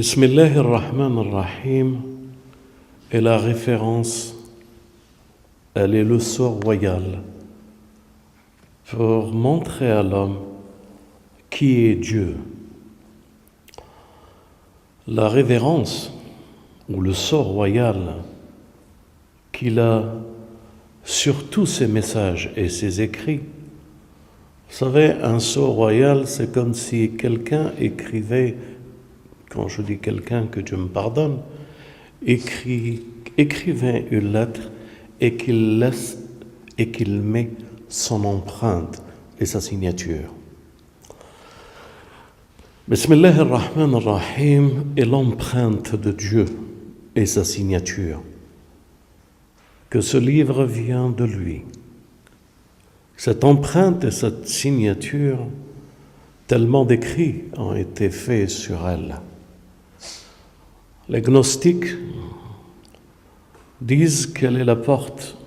Bismillah ar-Rahman ar-Rahim est la référence, elle est le sort royal pour montrer à l'homme qui est Dieu. La révérence ou le sort royal qu'il a sur tous ses messages et ses écrits. Vous savez, un sort royal, c'est comme si quelqu'un écrivait, quand je dis quelqu'un, que Dieu me pardonne, écrivait une lettre et qu'il laisse et qu'il met son empreinte et sa signature. Bismillah ar-Rahman ar-Rahim est l'empreinte de Dieu et sa signature, que ce livre vient de lui. Cette empreinte et cette signature, tellement d'écrits ont été faits sur elle. Les gnostiques disent qu'elle est la porte,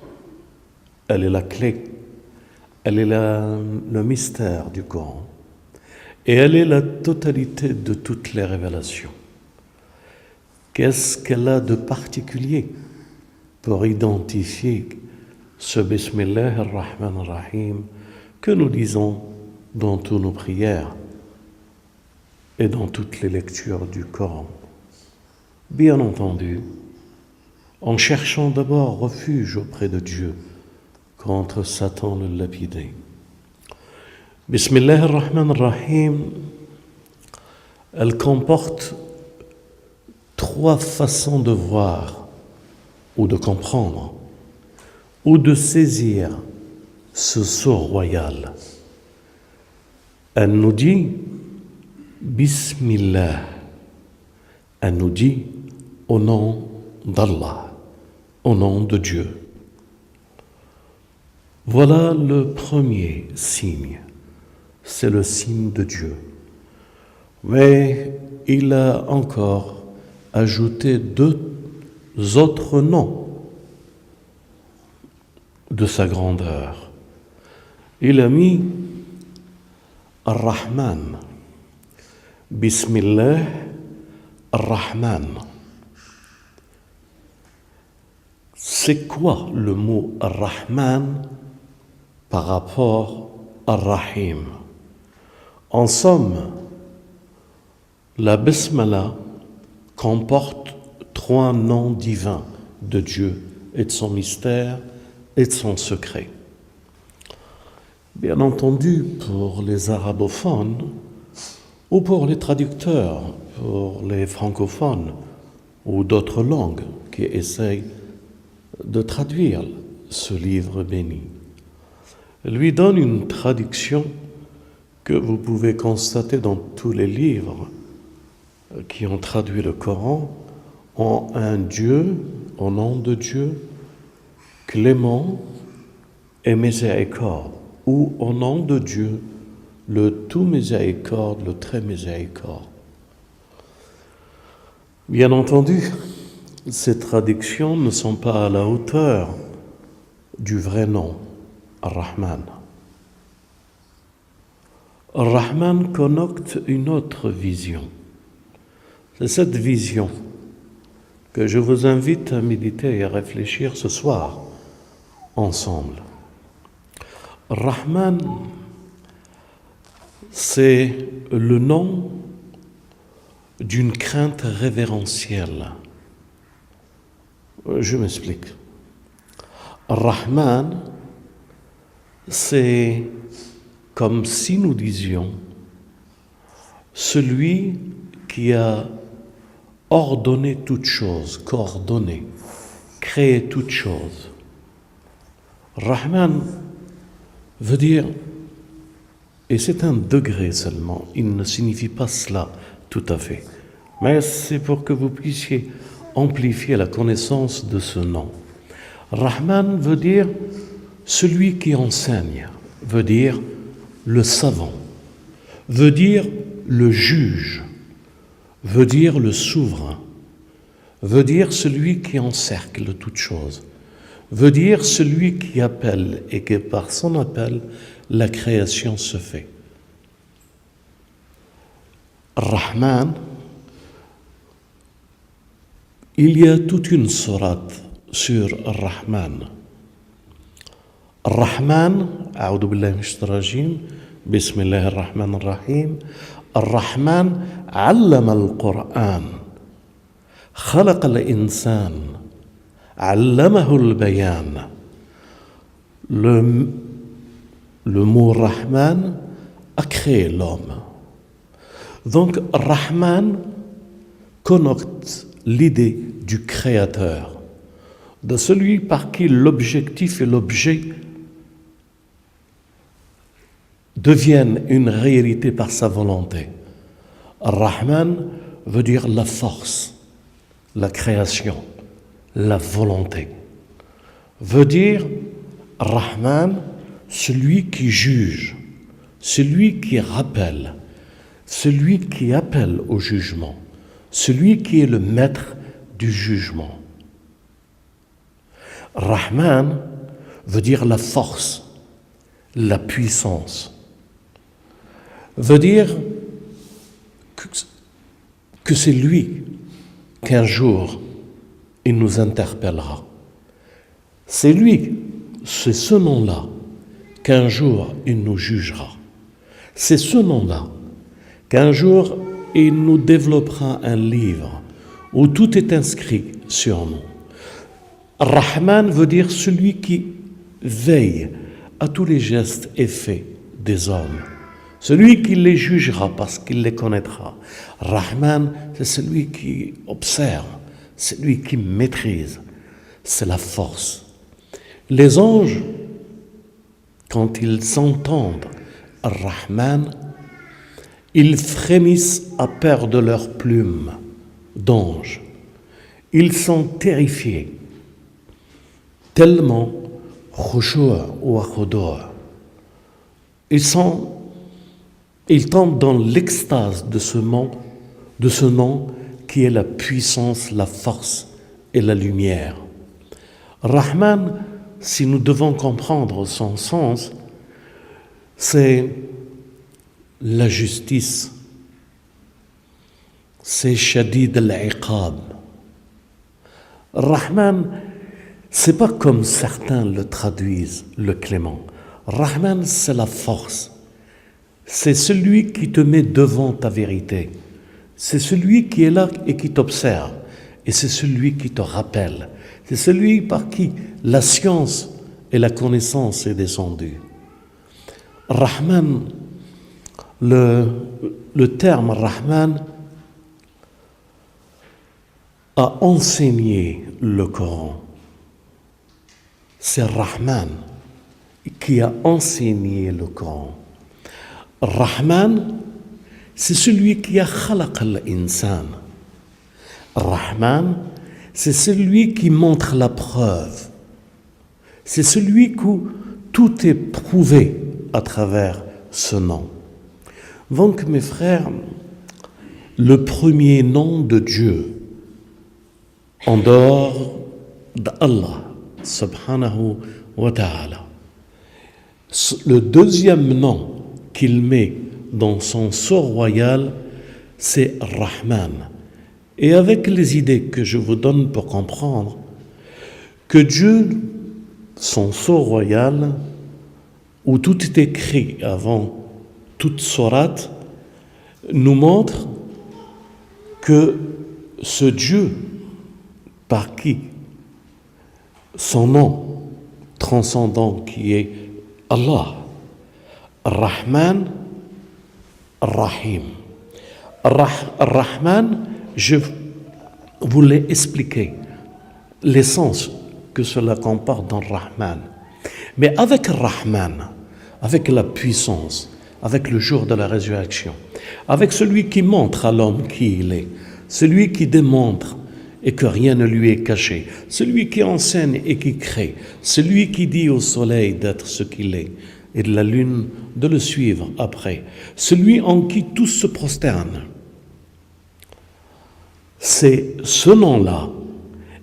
elle est la clé, elle est le mystère du Coran. Et elle est la totalité de toutes les révélations. Qu'est-ce qu'elle a de particulier pour identifier ce Bismillah ar-Rahman ar-Rahim que nous disons dans toutes nos prières et dans toutes les lectures du Coran? Bien entendu, en cherchant d'abord refuge auprès de Dieu contre Satan le lapidé. Bismillah ar-Rahman ar-Rahim, elle comporte trois façons de voir ou de comprendre ou de saisir ce sort royal. Elle nous dit Bismillah, elle nous dit au nom d'Allah, au nom de Dieu. Voilà le premier signe, c'est le signe de Dieu. Mais il a encore ajouté deux autres noms de sa grandeur. Il a mis Ar-Rahman, Bismillah Ar-Rahman. C'est quoi le mot Ar-Rahman par rapport à Ar-Rahim? En somme, la Bismillah comporte trois noms divins de Dieu et de son mystère et de son secret. Bien entendu, pour les arabophones ou pour les traducteurs, pour les francophones ou d'autres langues qui essayent de traduire ce livre béni, lui donne une traduction que vous pouvez constater dans tous les livres qui ont traduit le Coran en un Dieu, au nom de Dieu, clément et miséricorde, ou au nom de Dieu, le tout miséricorde, le très miséricorde. Bien entendu, ces traductions ne sont pas à la hauteur du vrai nom, Ar-Rahman. Ar-Rahman connote une autre vision. C'est cette vision que je vous invite à méditer et à réfléchir ce soir ensemble. Rahman, c'est le nom d'une crainte révérentielle. Je m'explique. Rahman, c'est comme si nous disions celui qui a ordonné toute chose, coordonné, créé toute chose. Rahman veut dire, et c'est un degré seulement, il ne signifie pas cela tout à fait, mais c'est pour que vous puissiez amplifier la connaissance de ce nom. Rahman veut dire celui qui enseigne, veut dire le savant, veut dire le juge, veut dire le souverain, veut dire celui qui encercle toute chose, veut dire celui qui appelle et que par son appel, la création se fait. Rahman il y a toute une sourate sur Ar-Rahman. Ar-Rahman, أعوذ بالله من الشيطان الرجيم, بسم الله الرحمن الرحيم. الرحمن علم القرآن خلق الإنسان علمه البيان. Le mot Rahman a créé l'homme. Donc Rahman connote l'idée du créateur, de celui par qui l'objectif et l'objet deviennent une réalité par sa volonté. Rahman veut dire la force, la création, la volonté. Veut dire Rahman, celui qui juge, celui qui rappelle, celui qui appelle au jugement, celui qui est le maître du jugement. Rahman veut dire la force, la puissance. Veut dire que c'est lui qu'un jour il nous interpellera. C'est lui, c'est ce nom-là qu'un jour il nous jugera. C'est ce nom-là qu'un jour il nous développera un livre où tout est inscrit sur nous. Rahman veut dire celui qui veille à tous les gestes et faits des hommes. Celui qui les jugera parce qu'il les connaîtra. Rahman, c'est celui qui observe, celui qui maîtrise. C'est la force. Les anges, quand ils entendent Rahman, ils frémissent à perdre leurs plumes d'ange. Ils sont terrifiés, tellement khushu' wa khudu'. Ils tombent dans l'extase de ce nom qui est la puissance, la force et la lumière. Rahman, si nous devons comprendre son sens, c'est la justice, c'est Shadid al-Iqab. Rahman, c'est pas comme certains le traduisent, le clément. Rahman, c'est la force. C'est celui qui te met devant ta vérité. C'est celui qui est là et qui t'observe. Et c'est celui qui te rappelle. C'est celui par qui la science et la connaissance est descendue. Rahman, le terme Rahman a enseigné le Coran. C'est Rahman qui a enseigné le Coran. Rahman, c'est celui qui a khalaq al-insan. Rahman, c'est celui qui montre la preuve. C'est celui où tout est prouvé à travers ce nom. Donc, mes frères, le premier nom de Dieu, en dehors d'Allah, subhanahu wa ta'ala, le deuxième nom qu'il met dans son sceau royal, c'est Rahman. Et avec les idées que je vous donne pour comprendre que Dieu, son sceau royal, où tout est écrit avant toute sourate, nous montre que ce Dieu, par qui son nom transcendant qui est Allah, Rahman, Rahim. Rahman, je voulais expliquer l'essence que cela comporte dans Rahman. Mais avec Rahman, avec la puissance, avec le jour de la résurrection, avec celui qui montre à l'homme qui il est, celui qui démontre et que rien ne lui est caché, celui qui enseigne et qui crée, celui qui dit au soleil d'être ce qu'il est et de la lune de le suivre après, celui en qui tous se prosternent. C'est ce nom-là,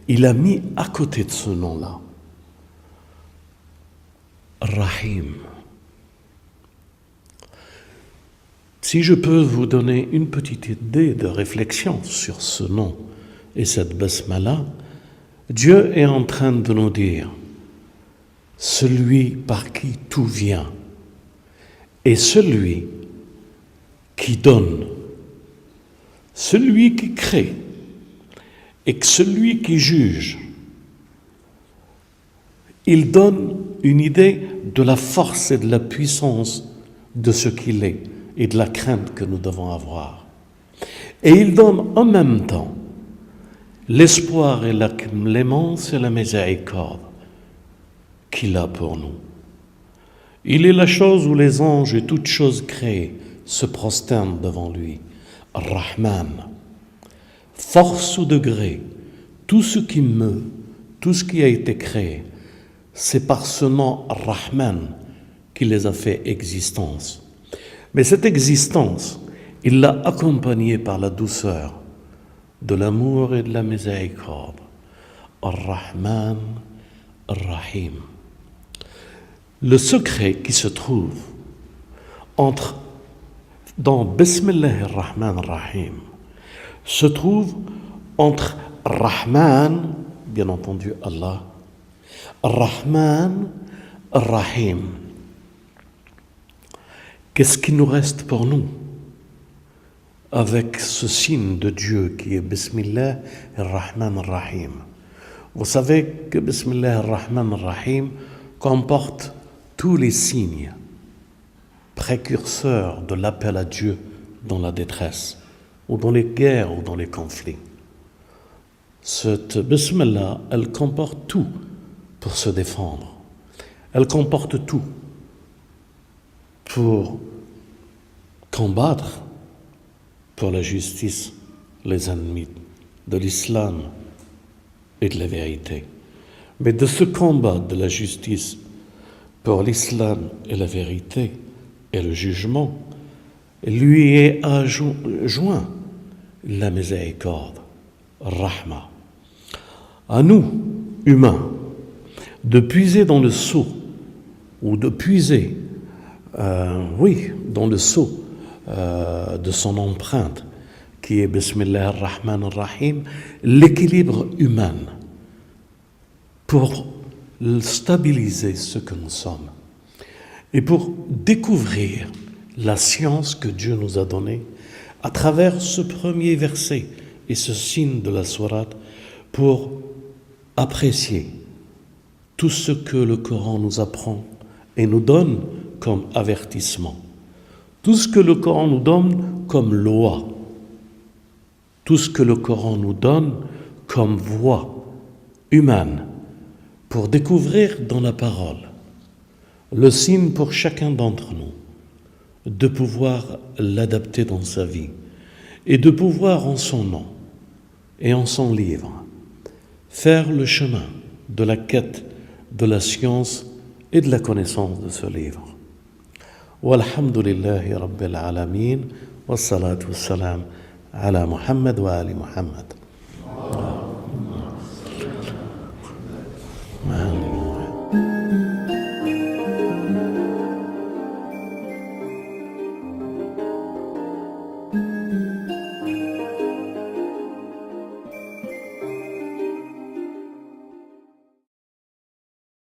il a mis à côté de ce nom-là, Rahim. Si je peux vous donner une petite idée de réflexion sur ce nom et cette basmala, Dieu est en train de nous dire, celui par qui tout vient est celui qui donne, celui qui crée et que celui qui juge. Il donne une idée de la force et de la puissance de ce qu'il est et de la crainte que nous devons avoir. Et il donne en même temps l'espoir et la clémence et la miséricorde qu'il a pour nous. Il est la chose où les anges et toutes choses créées se prosternent devant lui. Ar-Rahman, force ou degré, tout ce qui meut, tout ce qui a été créé, c'est par ce nom Ar-Rahman qu'il les a fait existence. Mais cette existence, il l'a accompagnée par la douceur de l'amour et de la miséricorde. Ar-Rahman, Ar-Rahim. Le secret qui se trouve dans Bismillah ar-Rahman ar-Rahim se trouve entre Rahman, bien entendu Allah, Rahman, Rahim. Qu'est-ce qui nous reste pour nous avec ce signe de Dieu qui est Bismillah ar-Rahman ar-Rahim? Vous savez que Bismillah ar-Rahman ar-Rahim comporte tous les signes précurseurs de l'appel à Dieu dans la détresse, ou dans les guerres, ou dans les conflits. Cette Bismillah, elle comporte tout pour se défendre. Elle comporte tout pour combattre pour la justice les ennemis de l'islam et de la vérité. Mais de ce combat de la justice pour l'islam et la vérité et le jugement, lui est joint la miséricorde, Rahma. À nous, humains, de puiser dans le seau, ou de puiser, dans le seau de son empreinte, qui est Bismillah ar-Rahman ar-Rahim, l'équilibre humain, pour stabiliser ce que nous sommes, et pour découvrir la science que Dieu nous a donnée à travers ce premier verset et ce signe de la sourate, pour apprécier tout ce que le Coran nous apprend et nous donne comme avertissement, tout ce que le Coran nous donne comme loi, tout ce que le Coran nous donne comme voie humaine pour découvrir dans la parole le signe pour chacun d'entre nous de pouvoir l'adapter dans sa vie et de pouvoir en son nom et en son livre faire le chemin de la quête de la science et de la connaissance de ce livre. Walhamdulillahi Rabbil Alamin, wassalatu wassalam ala Muhammad wa ali Muhammad.